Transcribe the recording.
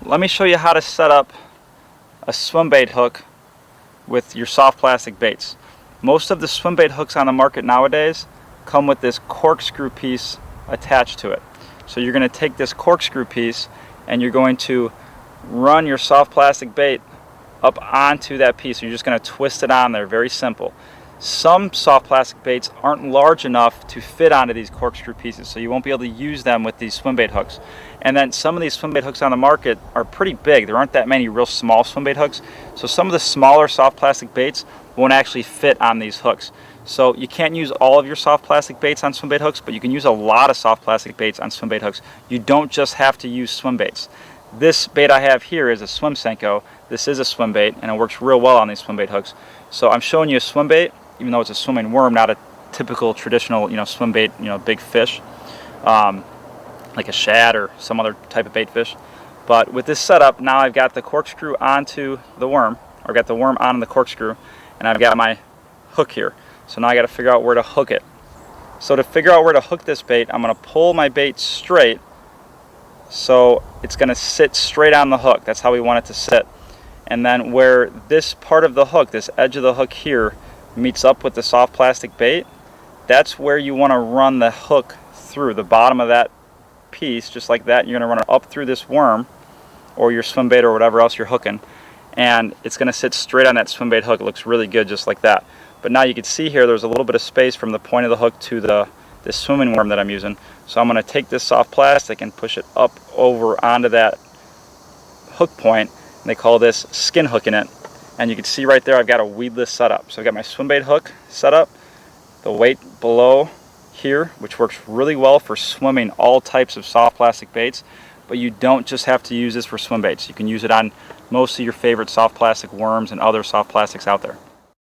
let me show you how to set up a swim bait hook with your soft plastic baits. Most of the swim bait hooks on the market nowadays come with this corkscrew piece attached to it. So you're going to take this corkscrew piece and you're going to run your soft plastic bait up onto that piece. You're just going to twist it on there, very simple. Some soft plastic baits aren't large enough to fit onto these corkscrew pieces, so you won't be able to use them with these swim bait hooks. And then some of these swim bait hooks on the market are pretty big. There aren't that many real small swim bait hooks, so some of the smaller soft plastic baits won't actually fit on these hooks. So you can't use all of your soft plastic baits on swim bait hooks, but you can use a lot of soft plastic baits on swim bait hooks. You don't just have to use swim baits. This bait I have here is a Swim Senko. This is a swim bait, and it works real well on these swim bait hooks. So I'm showing you a swim bait, even though it's a swimming worm, not a typical traditional, swim bait, big fish, like a shad or some other type of bait fish. But with this setup, now I've got the corkscrew onto the worm, or I've got the worm on the corkscrew, and I've got my hook here. So now I got to figure out where to hook it. So to figure out where to hook this bait, I'm going to pull my bait straight, so it's going to sit straight on the hook. That's how we want it to sit. And then where this part of the hook, this edge of the hook here, meets up with the soft plastic bait, that's where you want to run the hook through the bottom of that piece, just like that. You're going to run it up through this worm or your swim bait or whatever else you're hooking, and it's going to sit straight on that swim bait hook. It looks really good just like that. But now you can see here there's a little bit of space from the point of the hook to this swimming worm that I'm using. So I'm going to take this soft plastic and push it up over onto that hook point. And they call this skin hooking it. And you can see right there I've got a weedless setup. So I've got my swim bait hook set up, the weight below here, which works really well for swimming all types of soft plastic baits. But you don't just have to use this for swim baits. You can use it on most of your favorite soft plastic worms and other soft plastics out there.